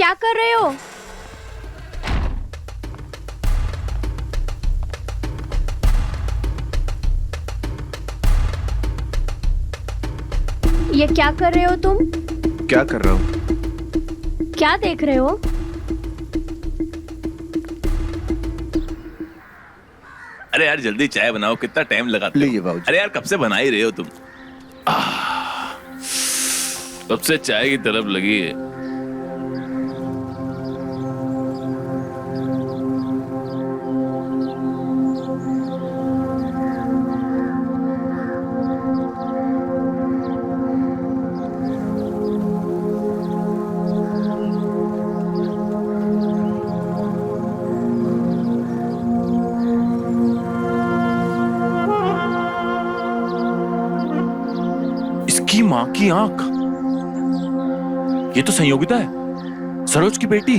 क्या कर रहे हो? ये क्या कर रहे हो तुम? क्या कर रहा हूँ? क्या देख रहे हो? अरे यार जल्दी चाय बनाओ, कितना टाइम लगाते हो? लीजिए बाबूजी। अरे यार कब से बना ही रहे हो तुम? कब से चाय की तरफ लगी है। इसकी मां की आंख, ये तो संयोगिता है, सरोज की बेटी।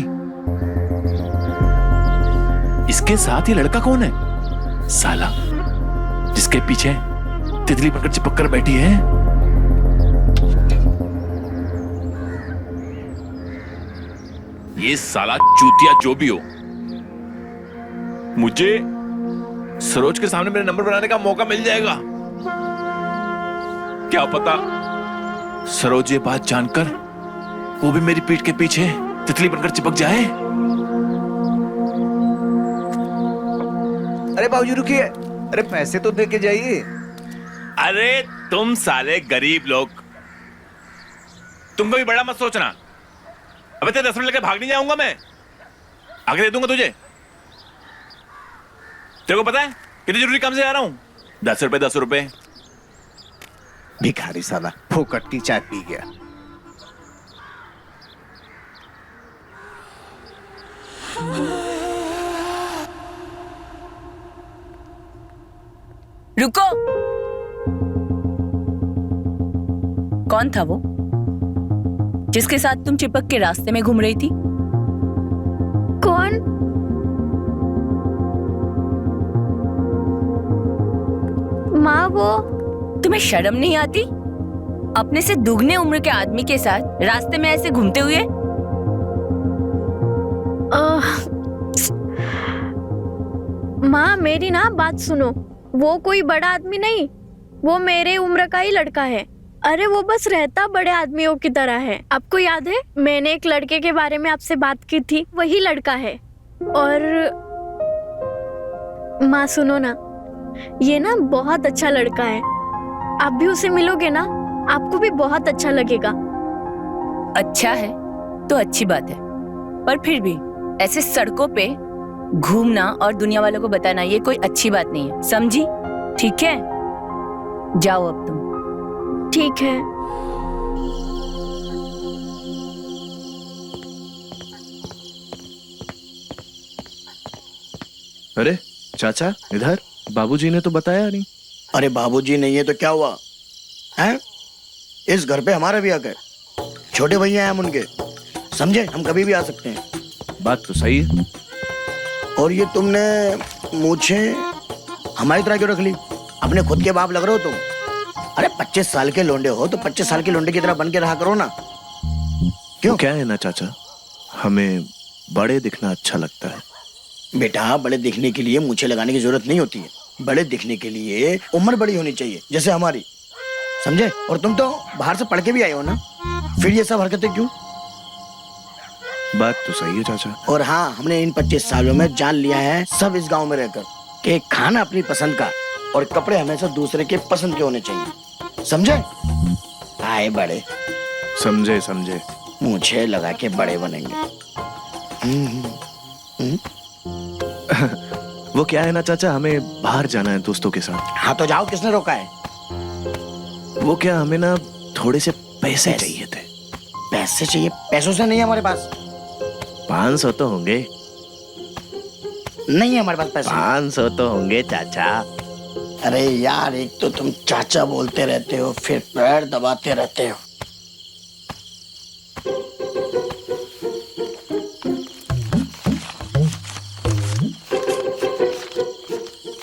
इसके साथ ये लड़का कौन है? साला जिसके पीछे तितली पकड़ चिपक कर बैठी है। ये साला चूतिया जो भी हो, मुझे सरोज के सामने मेरे नंबर बनाने का मौका मिल जाएगा। क्या पता सरोज ये बात जानकर वो भी मेरी पीठ के पीछे तितली बनकर चिपक जाए। अरे बाबूजी रुकिए, अरे पैसे तो दे के जाइए। अरे तुम साले गरीब लोग, तुमको भी बड़ा मत सोचना। अबे तेरे 10 मिनट लेके भाग नहीं जाऊंगा मैं, आगे दे दूंगा तुझे। तेरे को पता है कितनी जरूरी काम से आ रहा हूं? 10 रुपए 10 रुपए। भिखारी साला फोकट की चाय पी गया। रुको। कौन था वो जिसके साथ तुम चिपक के रास्ते में घूम रही थी? कौन? माँ वो। तुम्हें शर्म नहीं आती अपने से दुगने उम्र के आदमी के साथ रास्ते में ऐसे घूमते हुए? माँ मेरी ना बात सुनो, वो कोई बड़ा आदमी नहीं, वो मेरे उम्र का ही लड़का है। अरे वो बस रहता बड़े आदमियों की तरह है। आपको याद है मैंने एक लड़के के बारे में आपसे बात की थी, वही लड़का है। और माँ सुनो ना, ये ना बहुत अच्छा लड़का है। आप भी उसे मिलोगे ना, आपको भी बहुत अच्छा लगेगा। अच्छा है तो अच्छी बात है, पर फिर भी ऐसे सड़कों पे घूमना और दुनिया वालों को बताना ये कोई अच्छी बात नहीं है, समझी? ठीक है, जाओ अब तुम। ठीक है। अरे चाचा इधर, बाबूजी ने तो बताया नहीं। अरे बाबूजी नहीं है तो क्या हुआ है? इस घर पे हमारा भी हक है। छोटे भैया हैं हम उनके, समझे? हम कभी भी आ सकते हैं। बात तो सही है। और ये तुमने मूछे हमारी तरह क्यों रख ली? अपने खुद के बाप लग रहे हो तुम। अरे 25 साल के लोंडे हो तो 25 साल के लोंडे की तरह बन के रहा करो ना। क्यों? क्या है ना चाचा, हमें बड़े दिखना अच्छा लगता है। बेटा बड़े दिखने के लिए मूछे लगाने की जरूरत नहीं होती है। बड़े दिखने के लिए उम्र बड़ी होनी चाहिए, जैसे हमारी, समझे? और तुम तो बाहर से पढ़ के भी आए हो ना, फिर ये सब हरकतें क्यों? बात तो सही है चाचा। और हाँ, हमने इन 25 सालों में जान लिया है सब इस गांव में रहकर कि खाना अपनी पसंद का और कपड़े हमेशा दूसरे के पसंद के होने चाहिए, समझे? आए बड़े, समझे समझे। मूछे लगा के बड़े बनेंगे। वो क्या है ना चाचा, हमें बाहर जाना है दोस्तों के साथ। हाँ तो जाओ, किसने रोका है? वो क्या, हमें ना थोड़े से पैसे चाहिए थे। पैसे चाहिए? पैसों से नहीं है हमारे पास। 500 तो होंगे। नहीं है हमारे पास पैसे। 500 तो होंगे चाचा। अरे यार, एक तो तुम चाचा बोलते रहते हो, फिर पैर दबाते रहते हो।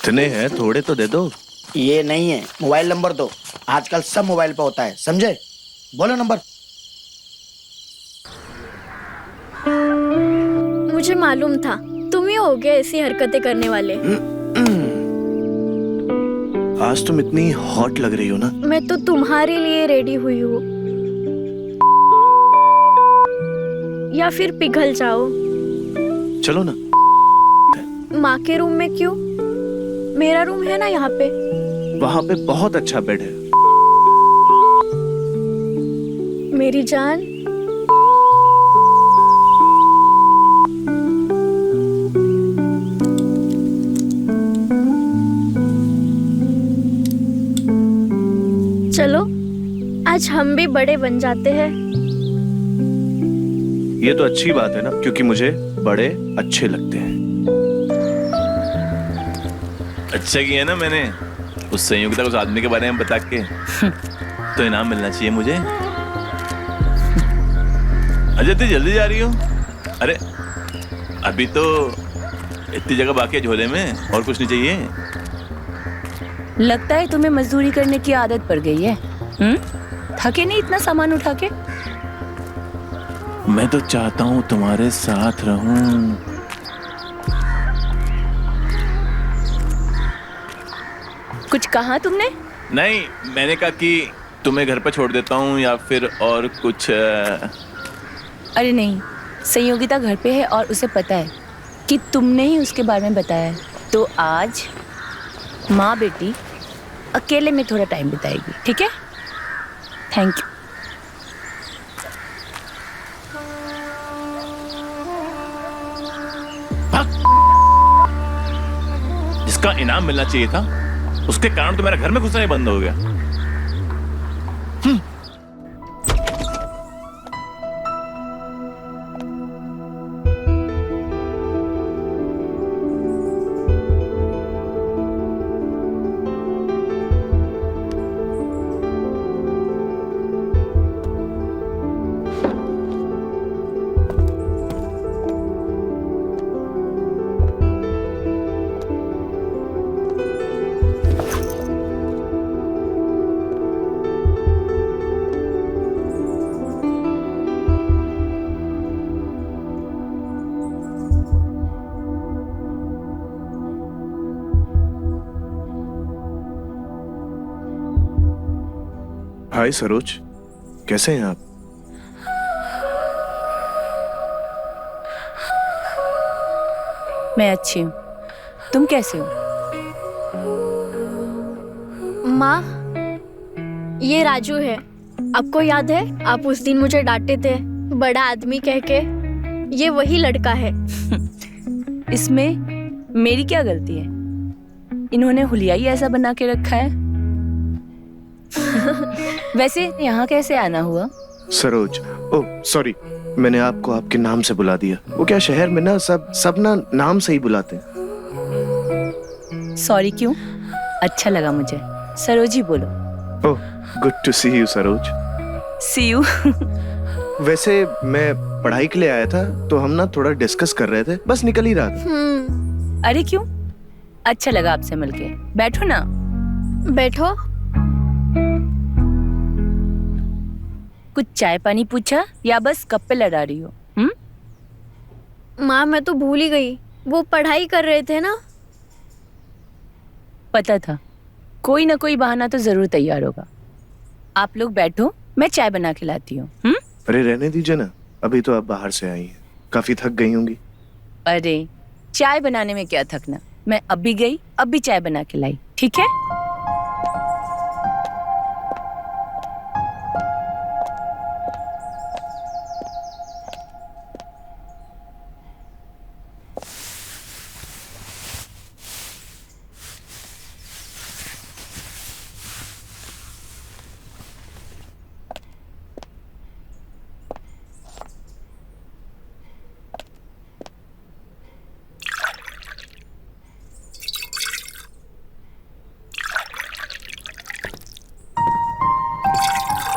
इतने हैं, थोड़े तो दे दो। ये नहीं है, मोबाइल नंबर दो। आजकल सब मोबाइल पे होता है, समझे? बोलो नंबर। मुझे मालूम था तुम ही होगे ऐसी हरकतें करने वाले। आज तुम इतनी हॉट लग रही हो ना। मैं तो तुम्हारे लिए रेडी हुई हूँ, या फिर पिघल जाओ। चलो ना। माँ के रूम में क्यों? मेरा रूम है ना यहाँ पे। वहां पे बहुत अच्छा बेड है। मेरी जान, चलो आज हम भी बड़े बन जाते हैं। ये तो अच्छी बात है ना, क्योंकि मुझे बड़े अच्छे लगते हैं। अच्छा किया ना मैंने उस संयोगिता को उस आदमी के बारे में बता के। तो इनाम मिलना चाहिए मुझे। अजय इतनी जल्दी जा रही हो? अरे अभी तो इतनी जगह बाकी है झोले में, और कुछ नहीं चाहिए? लगता है तुम्हें मजदूरी करने की आदत पड़ गई है। थके नहीं इतना सामान उठा के? मैं तो चाहता हूँ तुम्हारे साथ रहूं। कुछ कहा तुमने? नहीं, मैंने कहा कि तुम्हें घर पे छोड़ देता हूँ या फिर और कुछ। अरे नहीं, संयोगिता घर पे है और उसे पता है कि तुमने ही उसके बारे में बताया है। तो आज माँ बेटी अकेले में थोड़ा टाइम बिताएगी, ठीक है? Thank you. जिसका इनाम मिलना चाहिए था उसके कारण तो मेरा घर में घुसना ही बंद हो गया। हाय सरोज, कैसे हैं आप? मैं अच्छी हूँ, तुम कैसे हो? माँ, ये राजू है। आपको याद है आप उस दिन मुझे डांटे थे बड़ा आदमी कह के? ये वही लड़का है। इसमें मेरी क्या गलती है? इन्होंने हुलिया ही ऐसा बना के रखा है। वैसे यहाँ कैसे आना हुआ? सरोज, ओह सॉरी, मैंने आपको आपके नाम से बुला दिया। वो क्या शहर में ना सब ना नाम से ही बुलाते हैं। सॉरी क्यों? अच्छा लगा मुझे। सरोज ही बोलो। Oh, good to see you Saroj. See you. वैसे मैं पढ़ाई के लिए आया था, तो हम ना थोड़ा डिस्कस कर रहे थे, बस निकल ही रहा था। अरे क्यों? अच्छा लगा आपसे मिलके। बैठो ना। बैठो। कुछ चाय पानी पूछा या बस गप पे लड़ा रही हो? माँ, मैं तो भूल ही गई, वो पढ़ाई कर रहे थे ना। पता था कोई ना कोई बहाना तो जरूर तैयार होगा। आप लोग बैठो, मैं चाय बना के लाती हूँ। अरे रहने दीजिए ना, अभी तो आप बाहर से आई हैं, काफी थक गई होंगी। अरे चाय बनाने में क्या थकना, मैं अभी गई अभी चाय बना के लाई, ठीक है?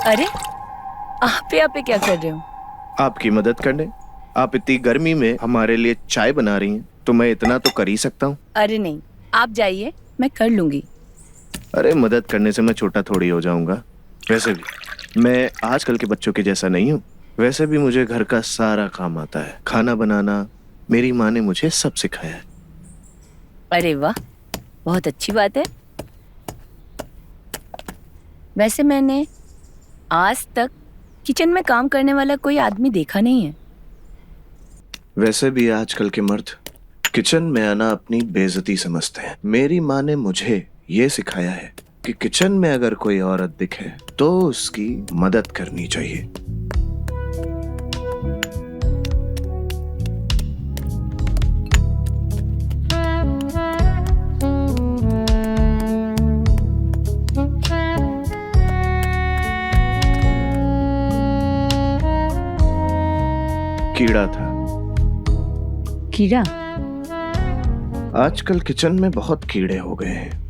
अरे आप यहाँ पे क्या कर रहे हो? आपकी मदद करने। आप इतनी गर्मी में हमारे लिए चाय बना रही हैं, तो मैं इतना तो कर ही सकता हूँ। अरे नहीं, आप जाइए, मैं कर लूंगी। अरे मदद करने से मैं छोटा थोड़ी हो जाऊंगा। वैसे भी मैं आजकल के बच्चों के जैसा नहीं हूँ। वैसे भी मुझे घर का सारा काम आता है, खाना बनाना, मेरी माँ ने मुझे सब सिखाया है। अरे वाह, बहुत अच्छी बात है। वैसे मैंने आज तक किचन में काम करने वाला कोई आदमी देखा नहीं है। वैसे भी आजकल के मर्द किचन में आना अपनी बेइज्जती समझते हैं। मेरी माँ ने मुझे ये सिखाया है कि किचन में अगर कोई औरत दिखे तो उसकी मदद करनी चाहिए। कीड़ा था। कीड़ा? आजकल किचन में बहुत कीड़े हो गए हैं।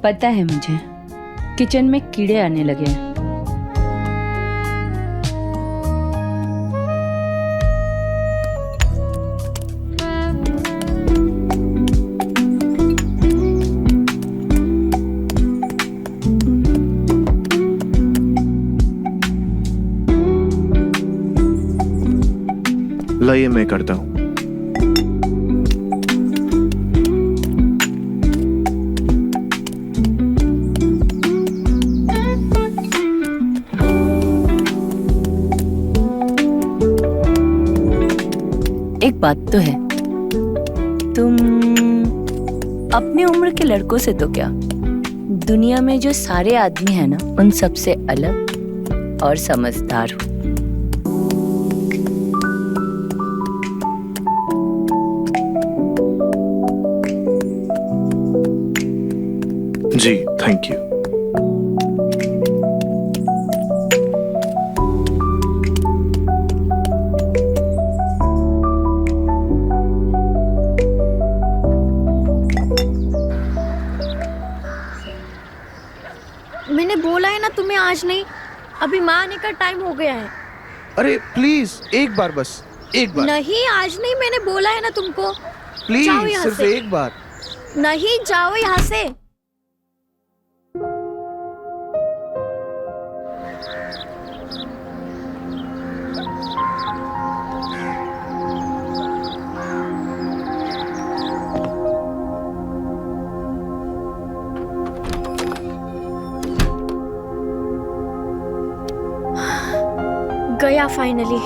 पता है मुझे, किचन में कीड़े आने लगे हैं। लाइए मैं करता हूं। एक बात तो है, तुम अपने उम्र के लड़कों से तो क्या, दुनिया में जो सारे आदमी हैं ना, उन सबसे अलग और समझदार हो। जी थैंक यू। मैंने बोला है ना तुम्हें आज नहीं, अभी माँ आने का टाइम हो गया है। अरे प्लीज एक बार, बस एक बार। नहीं आज नहीं, मैंने बोला है ना तुमको। प्लीज जाओ यहाँ सिर्फ से। एक बार। नहीं, जाओ यहाँ से। गया फाइनली।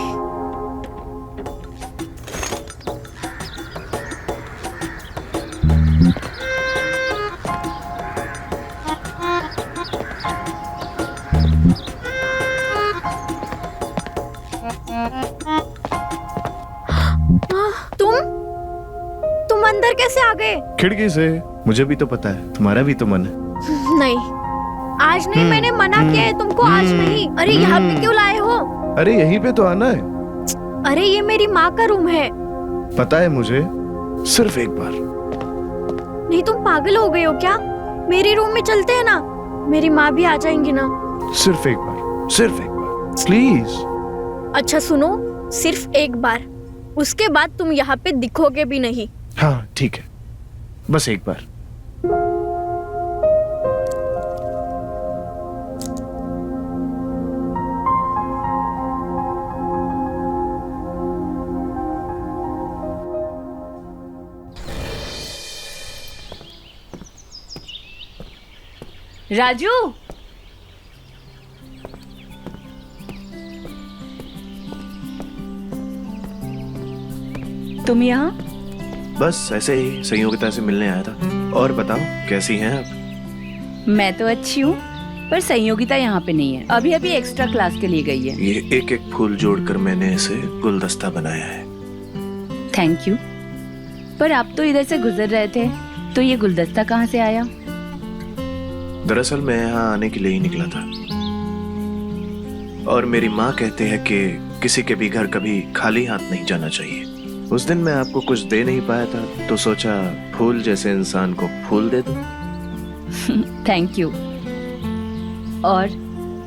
तुम अंदर कैसे आ गए? खिड़की से। मुझे भी तो पता है तुम्हारा भी तो मन है। नहीं, आज नहीं, मैंने मना किया है तुमको, आज नहीं। अरे यहाँ पे क्यों लाए हो? अरे यहीं पे तो आना है। अरे ये मेरी माँ का रूम है। पता है मुझे, सिर्फ एक बार। नहीं, तुम पागल हो गए हो क्या? मेरे रूम में चलते हैं ना, मेरी माँ भी आ जाएंगी ना। सिर्फ एक बार, सिर्फ एक बार प्लीज। अच्छा सुनो, सिर्फ एक बार, उसके बाद तुम यहाँ पे दिखोगे भी नहीं। हाँ ठीक है, बस एक बार। राजू, तुम यहाँ? बस ऐसे ही संयोगिता से मिलने आया था। और बताओ कैसी हैं आप? मैं तो अच्छी हूँ, पर संयोगिता यहाँ पे नहीं है। अभी अभी एक्स्ट्रा क्लास के लिए गई है। ये एक एक फूल जोड़कर मैंने इसे गुलदस्ता बनाया है। Thank you. पर आप तो इधर से गुजर रहे थे, तो ये गुलदस्ता कहाँ से आया? दरअसल मैं यहाँ आने के लिए ही निकला था, और मेरी माँ कहते हैं कि किसी के भी घर कभी खाली हाथ नहीं जाना चाहिए। उस दिन मैं आपको कुछ दे नहीं पाया था, तो सोचा फूल जैसे इंसान को फूल दे दूं। Thank you. और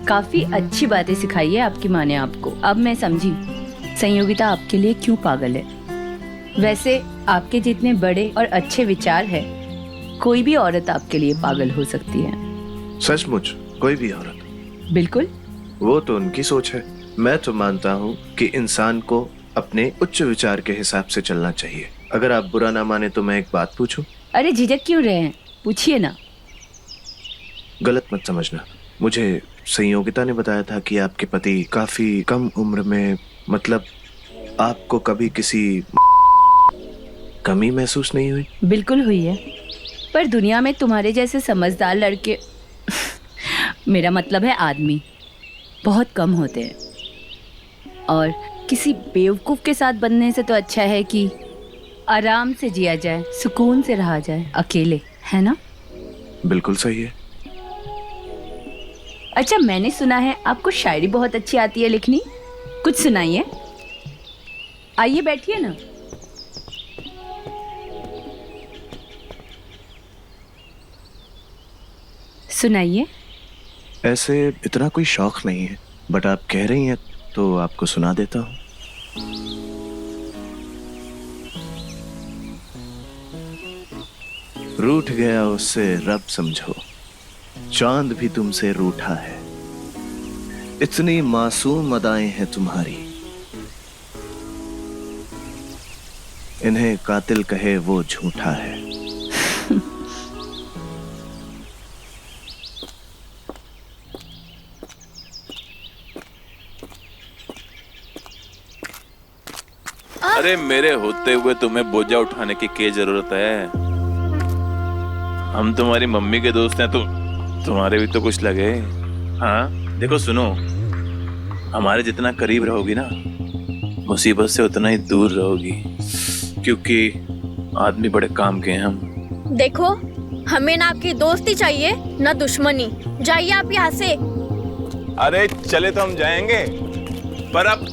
काफी अच्छी बातें सिखाई है आपकी माँ ने आपको। अब मैं समझी संयोगिता आपके लिए क्यों पागल है। वैसे आपके जितने बड़े और अच्छे विचार है, कोई भी औरत आपके लिए पागल हो सकती है। सचमुच कोई भी औरत? बिल्कुल। वो तो उनकी सोच है। मैं तो मानता हूँ कि इंसान को अपने उच्च विचार के हिसाब से चलना चाहिए। अगर आप बुरा ना माने तो मैं एक बात पूछूं? अरे झिझक क्यों रहे हैं, पूछिए ना। गलत मत समझना, मुझे संयोगिता ने बताया था कि आपके पति काफी कम उम्र में, मतलब आपको कभी किसी कमी महसूस नहीं हुई? बिल्कुल हुई है, पर दुनिया में तुम्हारे जैसे समझदार लड़के मेरा मतलब है आदमी बहुत कम होते हैं, और किसी बेवकूफ के साथ बनने से तो अच्छा है कि आराम से जिया जाए, सुकून से रहा जाए अकेले, है ना? बिल्कुल सही है। अच्छा, मैंने सुना है आपको शायरी बहुत अच्छी आती है लिखनी, कुछ सुनाइए। आइए बैठिए ना। सुनाइए। ऐसे इतना कोई शौक नहीं है, बट आप कह रही हैं तो आपको सुना देता हूँ। रूठ गया उससे रब समझो, चांद भी तुमसे रूठा है, इतनी मासूम अदाएं हैं तुम्हारी, इन्हें कातिल कहे वो झूठा है। अरे मेरे होते हुए तुम्हें बोझा उठाने की क्या जरूरत है? हम तुम्हारी मम्मी के दोस्त हैं, तो तुम्हारे भी तो कुछ लगे। हाँ देखो सुनो, हमारे जितना करीब रहोगी ना, मुसीबत से उतना ही दूर रहोगी, क्योंकि आदमी बड़े काम के हैं हम। देखो, हमें ना आपकी दोस्ती चाहिए ना दुश्मनी। जाइए आप यहाँ से। अरे चले तो हम जाएंगे, पर अब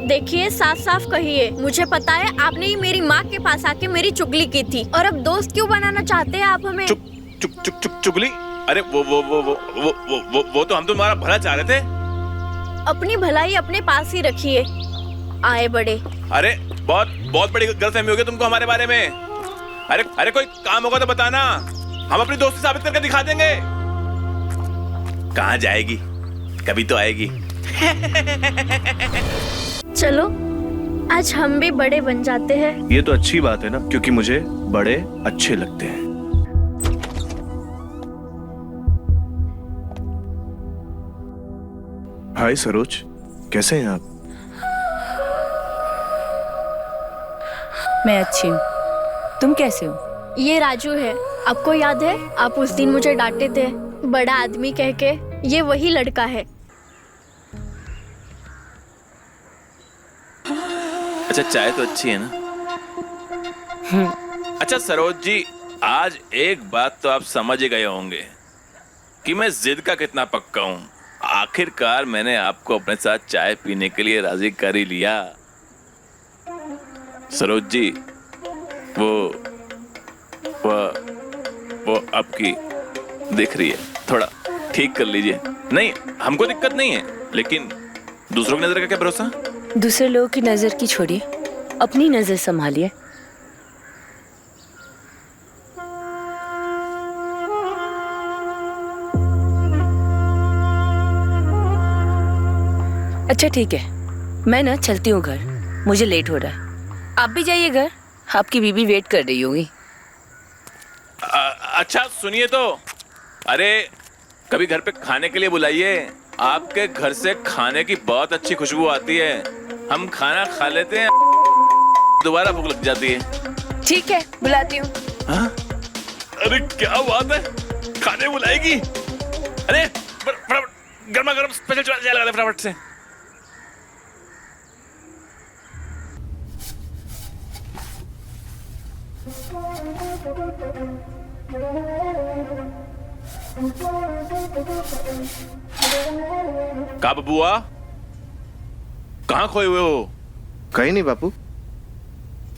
देखिए, साफ साफ कहिए, मुझे पता है आपने ही मेरी माँ के पास आके मेरी चुगली की थी, और अब दोस्त क्यों बनाना चाहते हैं आप हमें? चुगली? अरे वो तो हम तुम्हारा भला चाह रहे थे। अपनी भलाई अपने पास ही रखिए, आए बड़े। अरे बहुत बड़ी गलतफहमी हो गई तुमको हमारे बारे में। अरे कोई काम होगा तो बताना, हम अपनी दोस्ती साबित करके दिखा देंगे। कहाँ जाएगी, कभी तो आएगी। चलो, आज हम भी बड़े बन जाते हैं। ये तो अच्छी बात है ना, क्योंकि मुझे बड़े अच्छे लगते हैं। हाय सरोज, कैसे हैं आप? मैं अच्छी हूँ, तुम कैसे हो? ये राजू है, आपको याद है? आप उस दिन मुझे डांटे थे बड़ा आदमी कह के। ये वही लड़का है। अच्छा, चाय तो अच्छी है ना? अच्छा सरोज जी, आज एक बात तो आप समझ ही गए होंगे कि मैं जिद का कितना पक्का हूं। आखिरकार मैंने आपको अपने साथ चाय पीने के लिए राजी कर ही लिया। सरोज जी, वो आपकी दिख रही है, थोड़ा ठीक कर लीजिए। नहीं, हमको दिक्कत नहीं है, लेकिन दूसरों की नजर का क्या भरोसा? दूसरे लोगों की नजर की छोड़िए, अपनी नजर संभालिए। अच्छा ठीक है, मैं ना चलती हूँ घर, मुझे लेट हो रहा है। आप भी जाइए घर, आपकी बीबी वेट कर रही होगी। अच्छा सुनिए तो, अरे कभी घर पे खाने के लिए बुलाइए। आपके घर से खाने की बहुत अच्छी खुशबू आती है। हम खाना खा लेते हैं, दोबारा भूख लग जाती है। ठीक है, बुलाती हूँ। हाँ? अरे क्या बात है, खाने बुलाएगी? अरे फटाफट गर्मा गर्म स्पेशल चाय लगा दे फटाफट से। का बबुआ, कहाँ खोए हुए हो? कहीं नहीं बापू।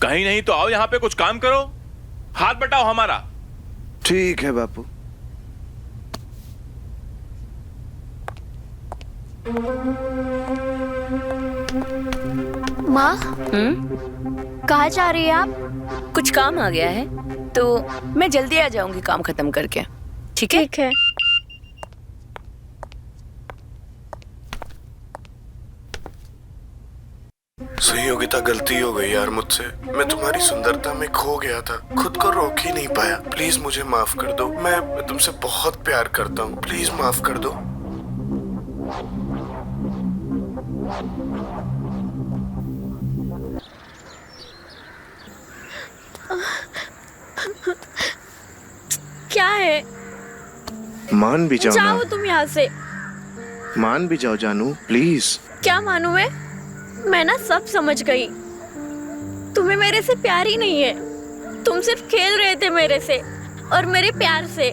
कहीं नहीं तो आओ यहाँ पे कुछ काम करो, हाथ बटाओ हमारा। ठीक है बापू। माँ, हम्म? कहाँ जा रही है आप? कुछ काम आ गया है तो मैं जल्दी आ जाऊंगी काम खत्म करके। ठीक है? ठीक है। संयोगिता, गलती हो गई यार मुझसे। मैं तुम्हारी सुंदरता में खो गया था, खुद को रोक ही नहीं पाया। प्लीज मुझे माफ कर दो। मैं तुमसे बहुत प्यार करता हूँ, प्लीज माफ कर दो। क्या है? मान भी जाओ जाओ ना, तुम यहाँ से। मान भी जाओ जानू, प्लीज। क्या मानूं मैं ना सब समझ गई। तुम्हें मेरे से प्यार ही नहीं है। तुम सिर्फ खेल रहे थे मेरे से और मेरे प्यार से।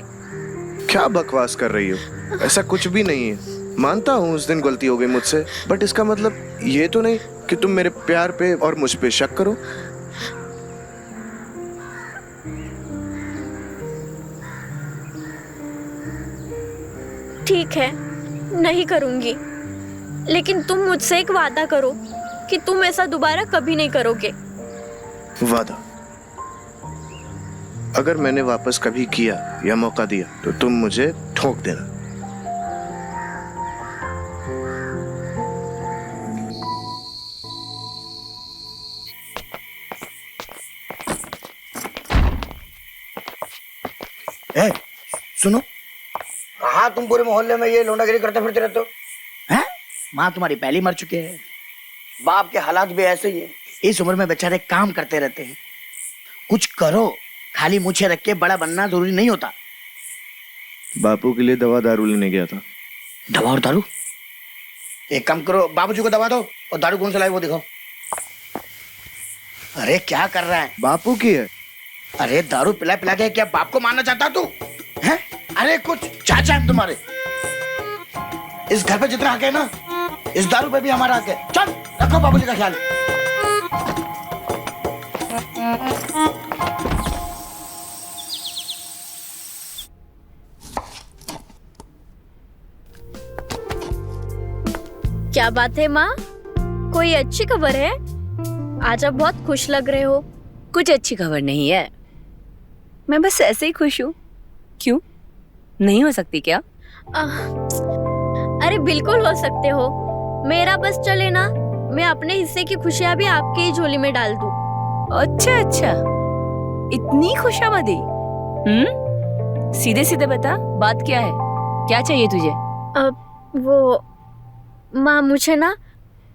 क्या बकवास कर रही हो? ऐसा कुछ भी नहीं है। मानता हूँ उस दिन गलती हो गई मुझसे, बट इसका मतलब ये तो नहीं कि तुम मेरे प्यार पे और मुझ पे शक करो। ठीक है, नहीं करूंगी, लेकिन तुम मुझसे एक वादा करो कि तुम ऐसा दोबारा कभी नहीं करोगे। वादा? अगर मैंने वापस कभी किया या मौका दिया तो तुम मुझे ठोक देना। ए, सुनो, हाँ तुम पूरे मोहल्ले में ये लौंडागिरी करते फिरते रहते हो हैं? माँ तुम्हारी पहली मर चुके हैं, बाप के हालात भी ऐसे ही है। इस उम्र में बेचारे काम करते रहते हैं। कुछ करो, खाली मुझे रख के बड़ा बनना जरूरी नहीं होता। बापू के लिए दवा दारू लेने गया था। दवा और दारू? एक काम करो, बाबूजी को दवा दो और दारू कौन सा लाए वो दिखाओ। अरे क्या कर रहा है? बापू की है। अरे दारू पिला पिला के क्या बाप को मारना चाहता तू हैं? अरे कुछ चाचा है तुम्हारे। इस घर पे जितना हक है ना, इस दारू पे भी हमारा हक है। चल रखो बाबूजी का ख्याल। क्या बात है माँ, कोई अच्छी खबर है? आज आप बहुत खुश लग रहे हो। कुछ अच्छी खबर नहीं है, मैं बस ऐसे ही खुश हूँ। क्यों, नहीं हो सकती क्या? अरे बिल्कुल हो सकते हो। मेरा बस चले ना, मैं अपने हिस्से की खुशियाँ भी आपकी ही झोली में डाल दूँ। अच्छा अच्छा, इतनी खुशामदी। सीधे सीधे बता, बात क्या है? क्या चाहिए तुझे? वो माँ, मुझे ना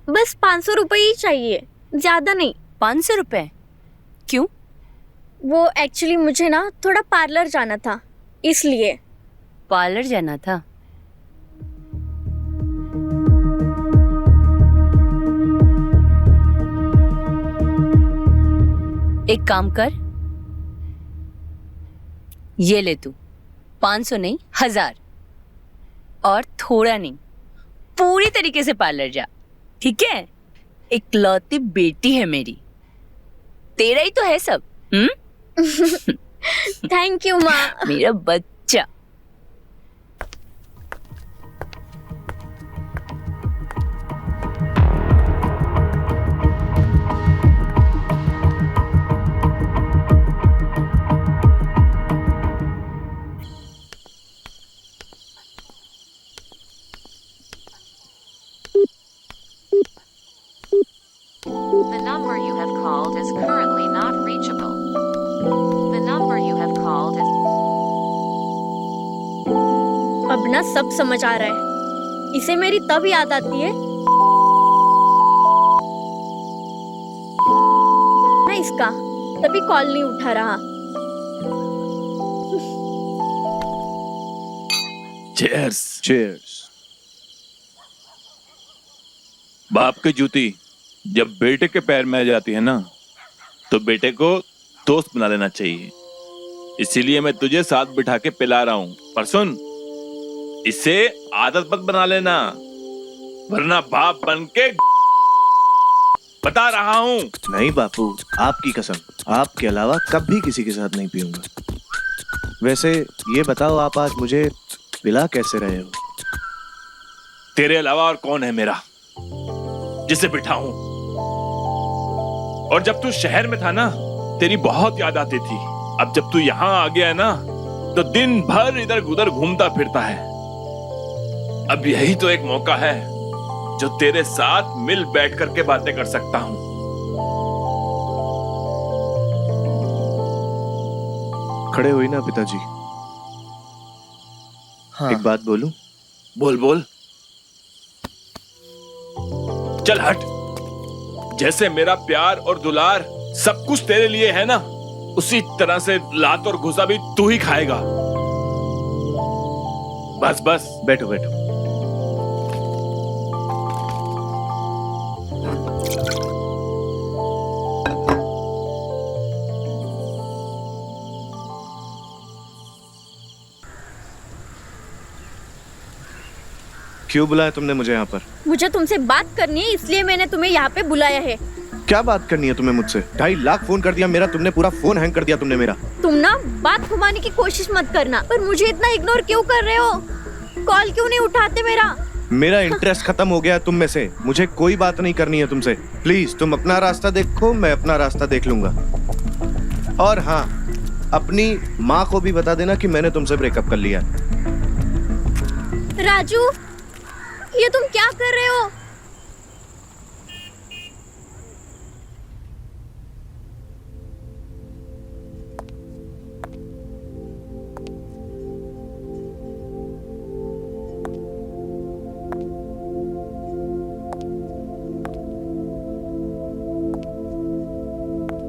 बस 500 रुपए ही चाहिए, ज्यादा नहीं। 500 रुपए? क्यों? वो एक्चुअली मुझे ना थोड़ा पार्लर जाना था, इसलिए। पार्लर जाना था? एक काम कर, ये ले तू। 500 नहीं, 1000। और थोड़ा नहीं, पूरी तरीके से पार्लर जा, ठीक है? इकलौती बेटी है मेरी, तेरा ही तो है सब। थैंक यू माँ। मेरा बच्चा। The number you have called is currently not reachable. The number you have called is... अब ना सब समझ आ रहा है। इसे मेरी तब याद आती है ना इसका, तभी कॉल नहीं उठा रहा। चीयर्स। चीयर्स। बाप की जूती जब बेटे के पैर में आ जाती है ना, तो बेटे को दोस्त बना लेना चाहिए। इसीलिए मैं तुझे साथ बिठा के पिला रहा हूं। पर सुन, इसे आदत मत बना लेना, वरना बाप बन के बता रहा हूं। नहीं बापू, आपकी कसम, आपके अलावा कभी किसी के साथ नहीं पीऊंगा। वैसे ये बताओ, आप आज मुझे पिला कैसे रहे हो? तेरे अलावा और कौन है मेरा जिसे बिठाऊं? और जब तू शहर में था ना, तेरी बहुत याद आती थी। अब जब तू यहाँ आ गया है ना, तो दिन भर इधर उधर घूमता फिरता है। अब यही तो एक मौका है जो तेरे साथ मिल बैठ करके बातें कर सकता हूँ। खड़े हुई ना पिताजी। हाँ। एक बात बोलूं? बोल बोल। चल हट। जैसे मेरा प्यार और दुलार सब कुछ तेरे लिए है ना, उसी तरह से लात और घुसा भी तू ही खाएगा। बस बस बैठो बैठो। क्यों बुलाया तुमने मुझे यहाँ पर? मुझे तुमसे बात करनी है, इसलिए मैंने तुम्हें यहाँ पे बुलाया है। क्या बात करनी है तुम्हें मुझसे? 2.5 लाख फोन कर दिया मेरा तुमने, पूरा फोन हैंग कर दिया तुमने मेरा। तुम ना बात घुमाने की कोशिश मत करना। पर मुझे इतना इग्नोर क्यों कर रहे हो? कॉल क्यों नहीं उठाते मेरा? मेरा इंटरेस्ट खत्म हो गया तुम में से। मुझे कोई बात नहीं करनी है तुमसे। प्लीज तुम अपना रास्ता देखो, मैं अपना रास्ता देख लूंगा। और हाँ, अपनी माँ को भी बता देना कि मैंने तुमसे ब्रेकअप कर लिया। राजू, ये तुम क्या कर रहे हो?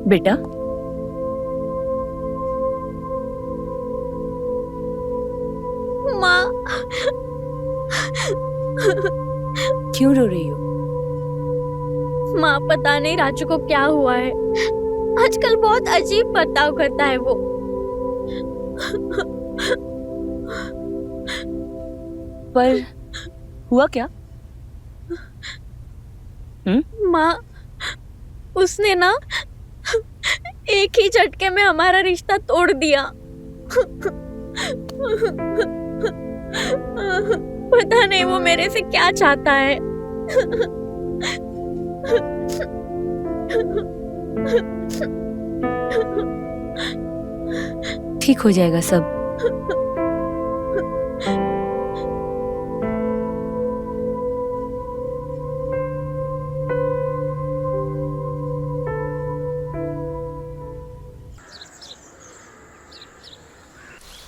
बेटा, माँ, क्यों रो रही हो? माँ पता नहीं राजू को क्या हुआ है। आजकल बहुत अजीब बर्ताव करता है वो। पर हुआ क्या? माँ, उसने ना एक ही झटके में हमारा रिश्ता तोड़ दिया। पता नहीं वो मेरे से क्या चाहता है। ठीक हो जाएगा सब।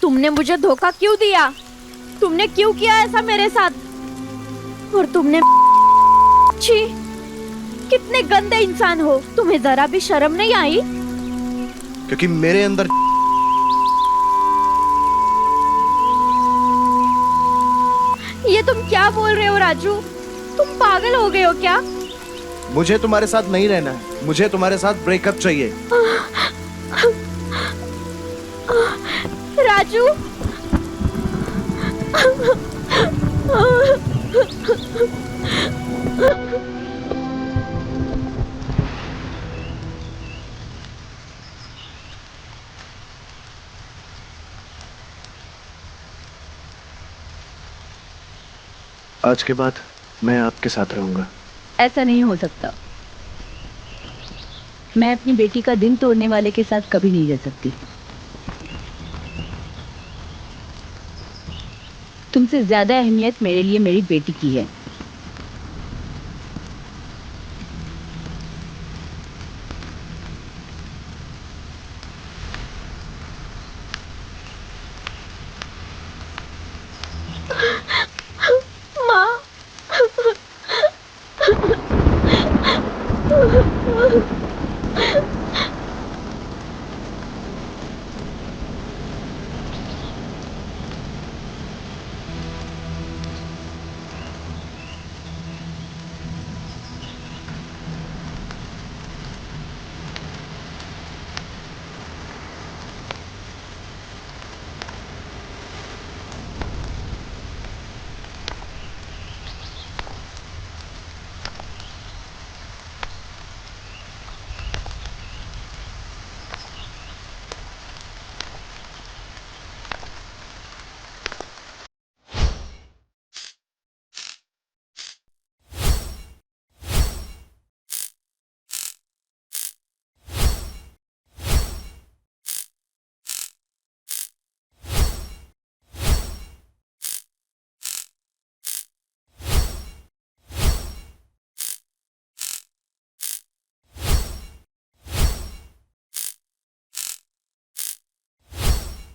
तुमने मुझे धोखा क्यों दिया? तुमने क्यों किया ऐसा मेरे साथ? और तुमने छी, कितने गंदे इंसान हो। तुम्हें जरा भी शर्म नहीं आई? क्योंकि मेरे अंदर ये तुम क्या बोल रहे हो राजू? तुम पागल हो गए हो क्या? मुझे तुम्हारे साथ नहीं रहना है। मुझे तुम्हारे साथ ब्रेकअप चाहिए। राजू, आज के बाद मैं आपके साथ रहूंगा। ऐसा नहीं हो सकता। मैं अपनी बेटी का दिल तोड़ने वाले के साथ कभी नहीं रह सकती। तुमसे ज्यादा अहमियत मेरे लिए मेरी बेटी की है।